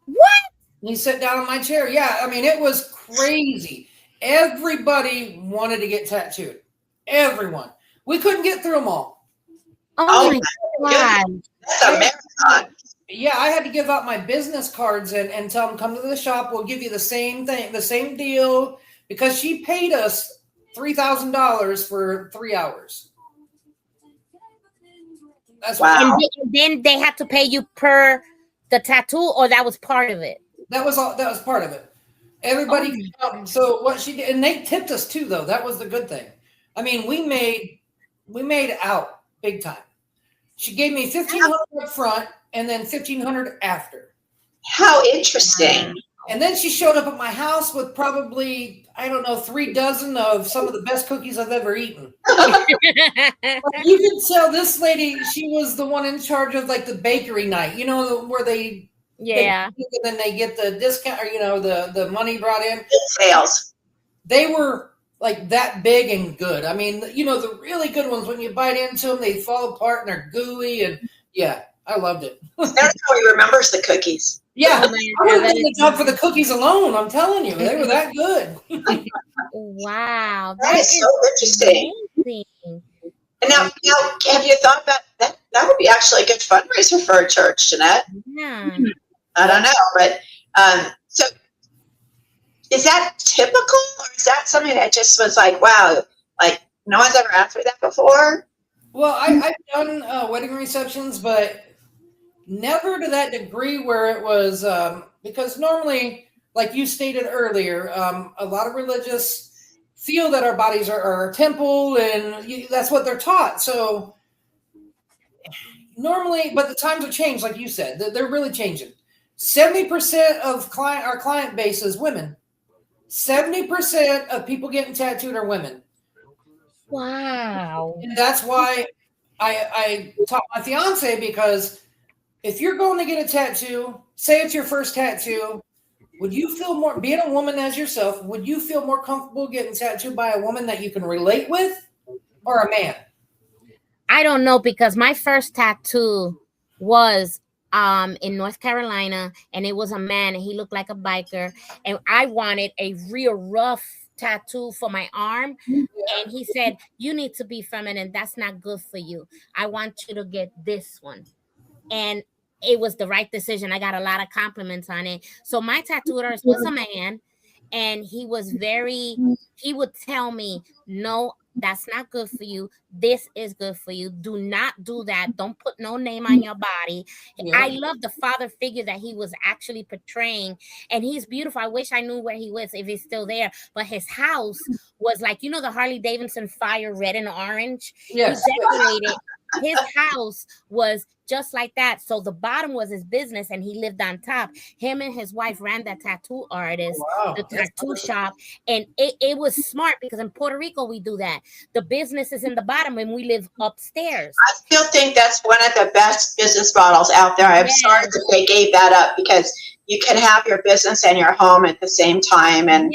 What? He sat down in my chair. Yeah, I mean, it was crazy. Everybody wanted to get tattooed. Everyone. We couldn't get through them all. Oh my God. That's a marathon. Yeah, I had to give out my business cards and tell them, come to the shop. We'll give you the same thing, the same deal, because she paid us $3,000 for 3 hours. That's wow. And then they had to pay you per the tattoo, or that was part of it? That was all. That was part of it. Everybody. So what she did, and they tipped us too, though. That was the good thing. I mean, we made out big time. She gave me $1,500 up front and then $1,500 after. How interesting. And then she showed up at my house with probably, I don't know, 3 dozen of some of the best cookies I've ever eaten. You can tell this lady, she was the one in charge of like the bakery night, where they, and then they get the discount or, the money brought in. Sales. They were like that big and good. I mean, the really good ones, when you bite into them, they fall apart and they're gooey. And yeah, I loved it. That's how he remembers the cookies. Yeah, I would have done the job for the cookies alone. I'm telling you, they were that good. Wow, that is so interesting. Amazing. And now, have you thought about that? That would be actually a good fundraiser for a church, Jeanette. Yeah. I don't know, but so is that typical, or is that something that just was like, wow, like no one's ever asked me that before? Well, I've done wedding receptions, but never to that degree where it was, because normally, like you stated earlier, a lot of religious feel that our bodies are a temple, and that's what they're taught. So normally, but the times have changed, like you said, they're really changing. 70% of our client base is women. 70% of people getting tattooed are women. Wow. And that's why I taught my fiance, because if you're going to get a tattoo, say it's your first tattoo, would you feel more, being a woman as yourself, would you feel more comfortable getting tattooed by a woman that you can relate with, or a man? I don't know, because my first tattoo was in North Carolina, and it was a man, and he looked like a biker, and I wanted a real rough tattoo for my arm, and he said, you need to be feminine, that's not good for you, I want you to get this one. And it was the right decision. I got a lot of compliments on it. So my tattoo artist was a man, and he would tell me, no, that's not good for you. This is good for you. Do not do that. Don't put no name on your body. Yeah. I love the father figure that he was actually portraying, and he's beautiful. I wish I knew where he was, if he's still there. But his house was like, the Harley Davidson fire, red and orange. Yes. He decorated. His house was just like that. So the bottom was his business, and he lived on top. Him and his wife ran that tattoo artist, the tattoo shop. And it was smart, because in Puerto Rico, we do that. The business is in the bottom, and we live upstairs. I still think that's one of the best business models out there. I'm sorry that they gave that up, because you can have your business and your home at the same time. And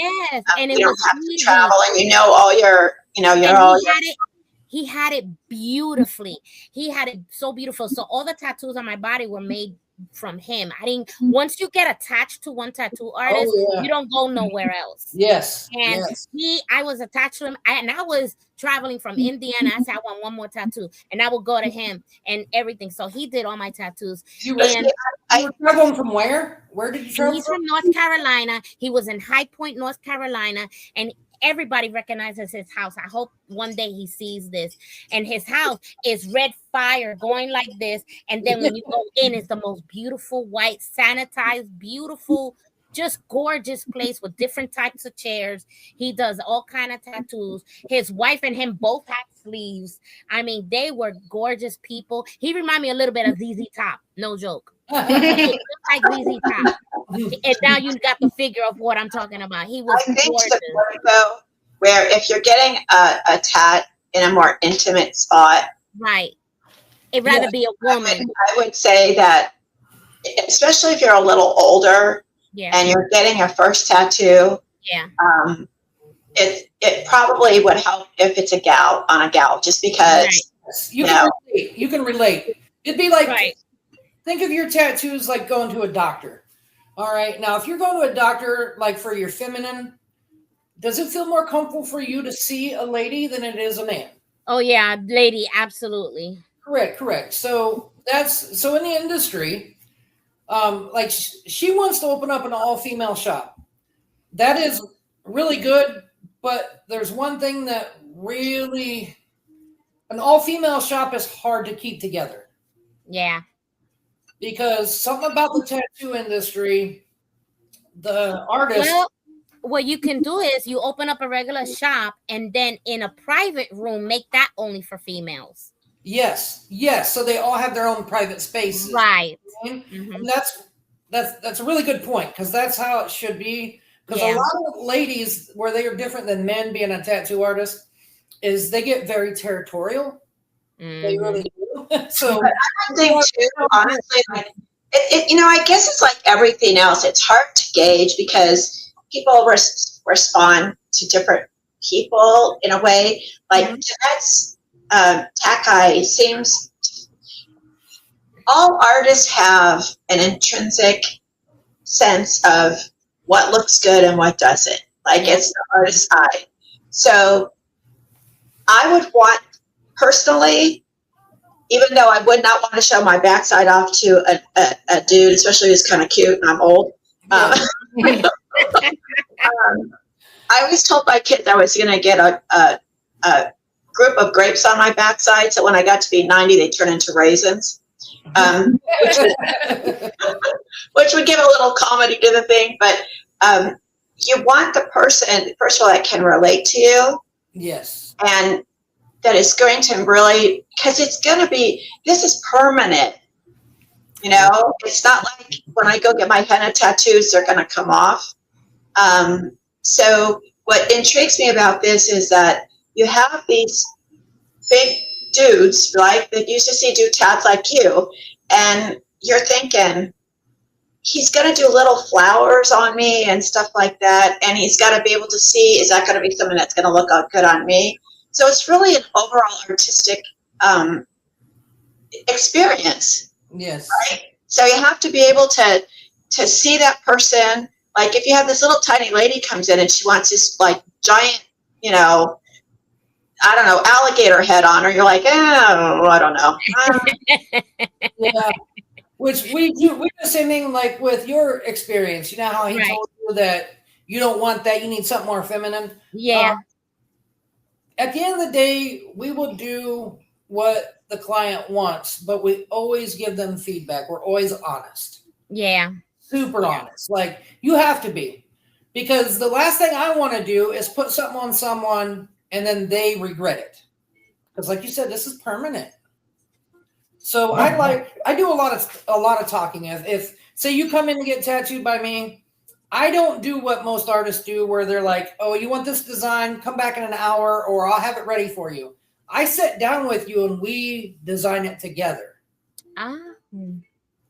and you don't have to travel, and all your, he had it beautifully. He had it so beautiful. So all the tattoos on my body were made from him. Once you get attached to one tattoo artist, you don't go nowhere else. Yes. And I was attached to him, and I was traveling from Indiana. I said, I want one more tattoo, and I would go to him and everything. So he did all my tattoos. You were traveling from where? Where did you travel? He's from North Carolina. He was in High Point, North Carolina, and everybody recognizes his house. I hope one day he sees this. And his house is red fire going like this. And then when you go in, it's the most beautiful white, sanitized, beautiful just gorgeous place with different types of chairs. He does all kind of tattoos. His wife and him both had sleeves. I mean, they were gorgeous people. He reminded me a little bit of ZZ Top, no joke. Like ZZ Top. And now you got the figure of what I'm talking about. He was I think gorgeous. to the point, though, where if you're getting a tat in a more intimate spot, right, it'd rather be a woman. I would say that, especially if you're a little older, and you're getting your first tattoo, it probably would help if it's a gal, just because you can relate. It'd be like, think of your tattoos like going to a doctor. All right. Now, if you're going to a doctor, like for your feminine, does it feel more comfortable for you to see a lady than it is a man? Oh yeah, lady, absolutely. Correct. So in the industry, like she wants to open up an all-female shop. That is really good, but there's one thing that really, an all-female shop is hard to keep together. Yeah. Because something about the tattoo industry, the artist. Well, what you can do is you open up a regular shop and then in a private room, make that only for females. Yes. So they all have their own private spaces. Right. Mm-hmm. And that's a really good point, because that's how it should be. Because a lot of ladies, where they are different than men being a tattoo artist, is they get very territorial. Mm-hmm. They really do. So I think too, honestly, like I guess it's like everything else. It's hard to gauge because people respond to different people in a way. Like Jeanette's Takai seems. All artists have an intrinsic sense of what looks good and what doesn't. Like it's the artist's eye. So I would want, personally, even though I would not want to show my backside off to a dude, especially who's kind of cute and I'm old. I always told my kids I was going to get a group of grapes on my backside, so when I got to be 90, they turn into raisins. Which would give a little comedy to the thing, but you want the person, first of all, that can relate to you. Yes. And that is going to really, because it's going to be, this is permanent. It's not like when I go get my henna tattoos, they're going to come off. So what intrigues me about this is that you have these big dudes, right, that used to do tats like you, and you're thinking, he's going to do little flowers on me and stuff like that, and he's got to be able to see, is that going to be something that's going to look good on me? So it's really an overall artistic experience. Yes. Right? So you have to be able to see that person. Like if you have this little tiny lady comes in and she wants this like giant, I don't know, alligator head on her, you're like, oh, I don't know. Yeah. Which we do the same thing like with your experience. You know how he told you that you don't want that, you need something more feminine? Yeah. At the end of the day, we will do what the client wants, but we always give them feedback. We're always honest. Yeah. Super honest. Like, you have to be. Because the last thing I want to do is put something on someone and then they regret it. Because like you said, this is permanent. So I do a lot of talking. If say you come in to get tattooed by me, I don't do what most artists do where they're like, oh, you want this design? Come back in an hour or I'll have it ready for you. I sit down with you and we design it together. I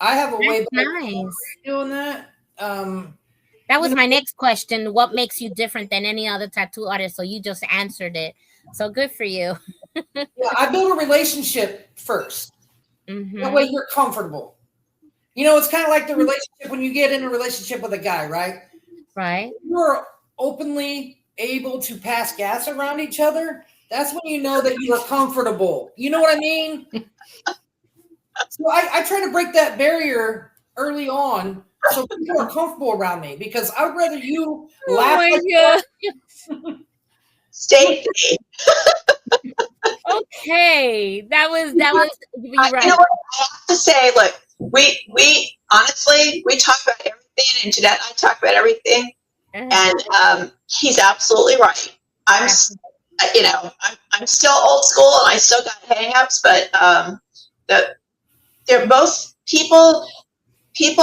have a way better way of doing that. That was my next question. What makes you different than any other tattoo artist? So you just answered it. So good for you. Yeah, I build a relationship first. Mm-hmm. That way you're comfortable. It's kind of like the relationship when you get in a relationship with a guy, right? Right. You're openly able to pass gas around each other. That's when you know that you are comfortable. You know what I mean? So I try to break that barrier early on so people are comfortable around me, because I would rather you laugh. Stacy. Okay. That was right. You know what I have to say? Look, we honestly, we talk about everything everything, and Jeanette and I talk about everything. And he's absolutely right. I'm still old school, and I still got hang-ups, but they're both people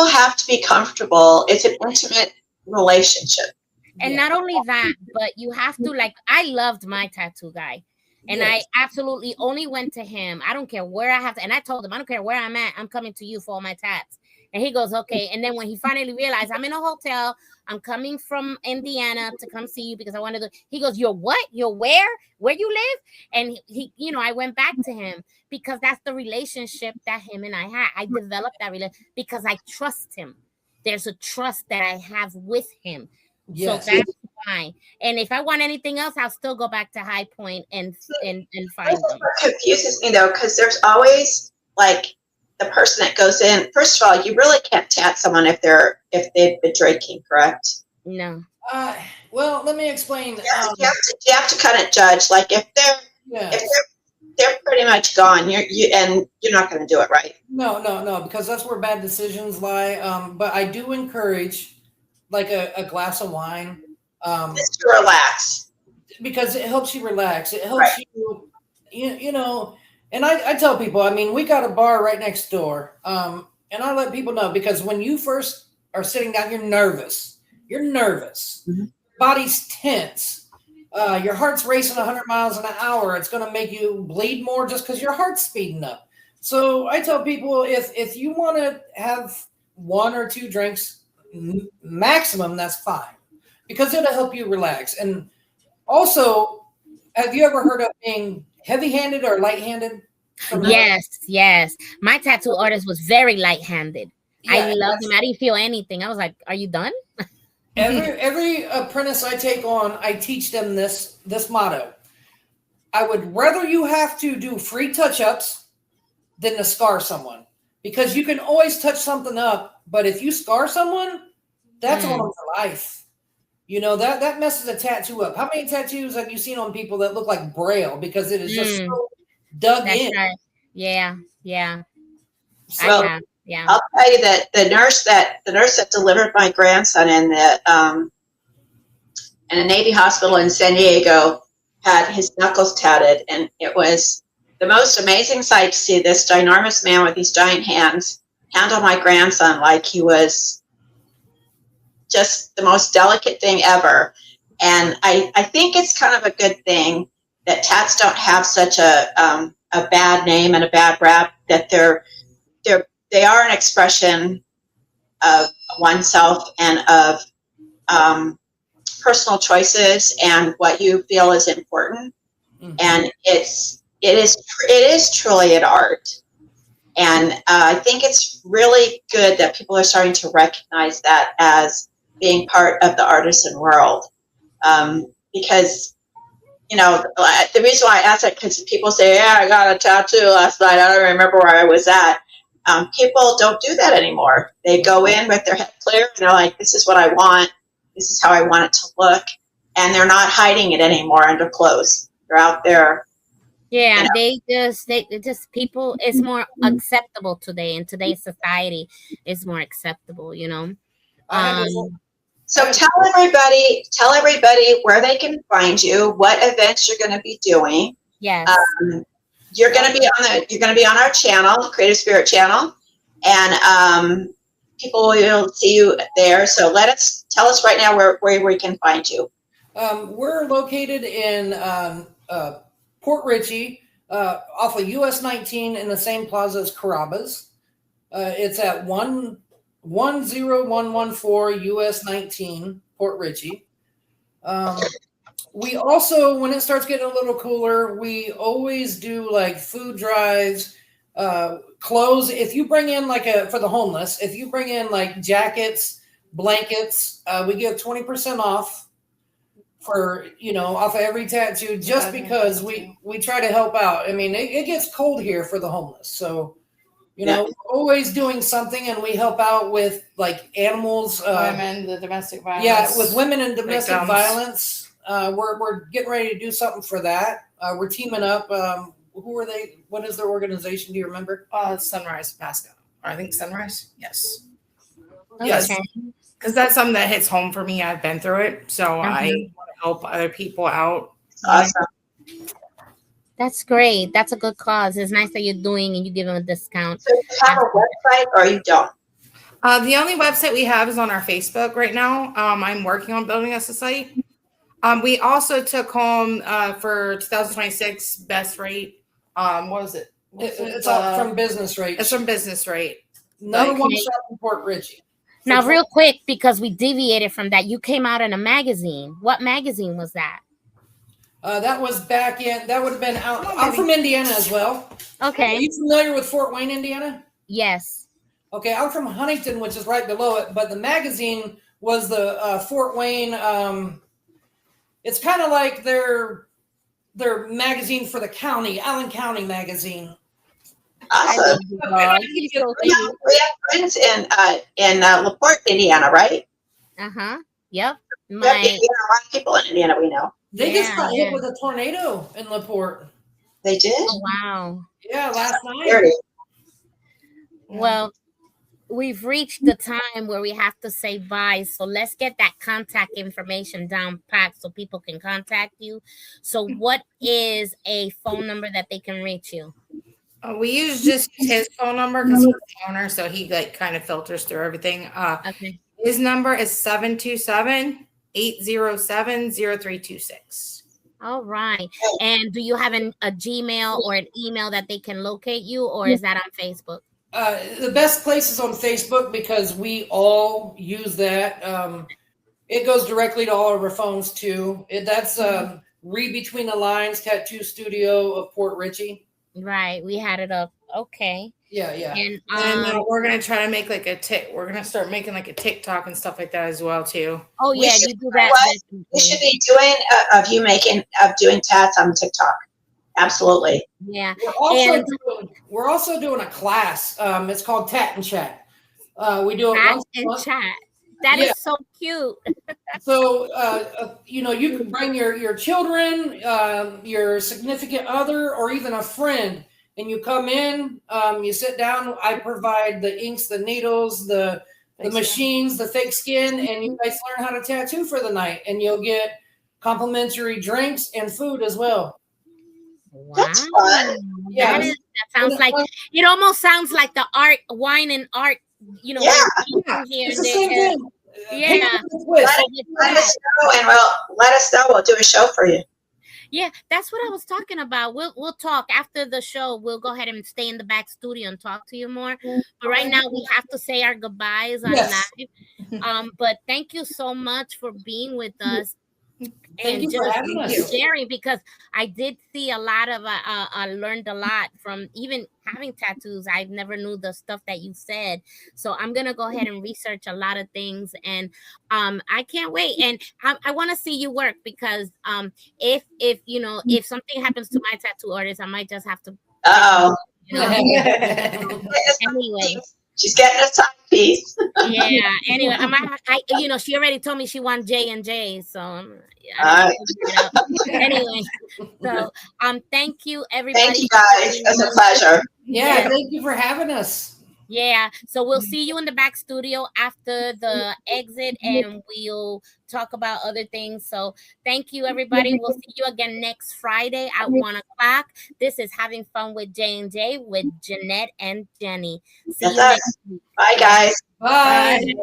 have to be comfortable. It's an intimate relationship. And not only that, but you have to, like, I loved my tattoo guy. And I absolutely only went to him. I don't care where I have to. And I told him, I don't care where I'm at. I'm coming to you for all my tats. And he goes, okay. And then when he finally realized I'm in a hotel, I'm coming from Indiana to come see you because I wanted to. He goes, you're what? You're where? Where you live? And he I went back to him because that's the relationship that him and I had. I developed that relationship because I trust him. There's a trust that I have with him. Yes. So that's why. And if I want anything else, I'll still go back to High Point and find them. What confuses me though, because there's always like the person that goes in. First of all, you really can't tat someone if they've been drinking, correct? No. Well, let me explain. You have to kind of judge. Like if they're pretty much gone, you're not going to do it, right? No, because that's where bad decisions lie. But I do encourage like a glass of wine. Just to relax. Because it helps you relax. It helps you know. And I tell people, I mean, we got a bar right next door. And I let people know because when you first are sitting down, you're nervous. Mm-hmm. Body's tense. Your heart's racing 100 miles an hour. It's going to make you bleed more just because your heart's speeding up. So I tell people if you want to have one or two drinks maximum, that's fine because it'll help you relax. And also, have you ever heard of being heavy-handed or light-handed? Yes. My tattoo artist was very light-handed. I loved him. I didn't feel anything. I was like, "Are you done?" Every apprentice I take on, I teach them this motto. I would rather you have to do free touch-ups than to scar someone because you can always touch something up, but if you scar someone, that's on for life. You know, that messes a tattoo up. How many tattoos have you seen on people that look like Braille because it is just so dug in? Right. Yeah. So, I'll tell you that the nurse that delivered my grandson in a Navy hospital in San Diego had his knuckles tatted, and it was the most amazing sight to see this ginormous man with these giant hands handle my grandson like he was just the most delicate thing ever. And I think it's kind of a good thing that tats don't have such a bad name and a bad rap, that they are an expression of oneself and of personal choices and what you feel is important. Mm-hmm. And it is truly an art. And I think it's really good that people are starting to recognize that as being part of the artisan world. Because, the reason why I ask that, because people say, yeah, I got a tattoo last night. I don't remember where I was at. People don't do that anymore. They go in with their head clear and they're like, this is what I want. This is how I want it to look. And they're not hiding it anymore under clothes. They're out there. Yeah, they just people, it's more acceptable today. In today's society, it's more acceptable, So tell everybody where they can find you, what events you're going to be doing. Yes. You're going to be on our channel, Creative Spirit channel, and people will see you there. So tell us right now where we can find you. We're located in Port Richey, off of US 19 in the same plaza as Carrabba's. It's at 10114 US 19, Port Richey. We also, when it starts getting a little cooler, we always do like food drives, clothes. If you bring in for the homeless, if you bring in like jackets, blankets, we give 20% off for, off of every tattoo, just because we try to help out. I mean, it gets cold here for the homeless. So, we're always doing something, and we help out with like animals, women, the domestic violence. Yeah, with women and domestic violence. We're getting ready to do something for that. We're teaming up. Who are they? What is their organization? Do you remember? Sunrise Pasco. I think Sunrise. Yes. Yes. Okay. Because that's something that hits home for me. I've been through it. So I want to help other people out. Awesome. That's great. That's a good cause. It's nice that you're doing and you give them a discount. So you have a website or you don't? The only website we have is on our Facebook right now. I'm working on building us a site. We also took home for 2026 best rate. What was it? It's all from Business Rate. It's from Business Rate. Number one shop in Port Richey. Now, real quick, because we deviated from that, you came out in a magazine. What magazine was that? That was back in. That would have been out. I'm from Indiana as well. Okay. Are you familiar with Fort Wayne, Indiana? Yes. Okay, I'm from Huntington, which is right below it. But the magazine was the Fort Wayne. It's kind of like their magazine for the county, Allen County magazine. Awesome. We have friends in LaPorte, Indiana, right? Yep. A lot of people in Indiana we know. They just got hit with a tornado in LaPorte. They did? Oh, wow. Yeah, last night. Well, we've reached the time where we have to say bye. So let's get that contact information down packed so people can contact you. So what is a phone number that they can reach you? We use just his phone number because he's the owner, so he kind of filters through everything. Okay. His number is 727-807-0326. All right. And do you have a Gmail or an email that they can locate you, or is that on Facebook? The best place is on Facebook because we all use that. It goes directly to all of our phones too. That's Read Between the Lines Tattoo Studio of Port Richey. Right. We had it up. Okay. Yeah. And we're gonna try to make we're gonna start making like a TikTok and stuff like that as well too. Oh yeah, you do that. We should be doing doing tats on TikTok. Absolutely. Yeah. We're also doing a class. It's called Tat and Chat. We do it once a month. Chat. That is so cute. So you can bring your children, your significant other, or even a friend. And you come in, you sit down. I provide the inks, the needles, the machines, the fake skin, and you guys learn how to tattoo for the night. And you'll get complimentary drinks and food as well. Wow. That's fun. Yeah. That sounds like, it almost sounds like the wine and art, Yeah. It's the same thing. Yeah. Let us know, and let us know. We'll do a show for you. Yeah, that's what I was talking about. We'll talk after the show. We'll go ahead and stay in the back studio and talk to you more. But right now we have to say our goodbyes on live. But thank you so much for being with us. Thank you for having us. Sharing, because I did see a lot of I learned a lot from even having tattoos. I never knew the stuff that you said, so I'm gonna go ahead and research a lot of things, and I can't wait. And I want to see you work, because if something happens to my tattoo artist, I might just have to anyway. She's getting a side piece. Yeah. Anyway, she already told me she wants J&J, so anyway. So thank you, everybody. Thank you, guys. It's a pleasure. Yeah, thank you for having us. Yeah, so we'll see you in the back studio after the exit, and we'll talk about other things. So thank you, everybody. We'll see you again next Friday at 1:00. This is Having Fun with J&J with Jeanette and Jenny. See you next week. Bye, guys. Bye.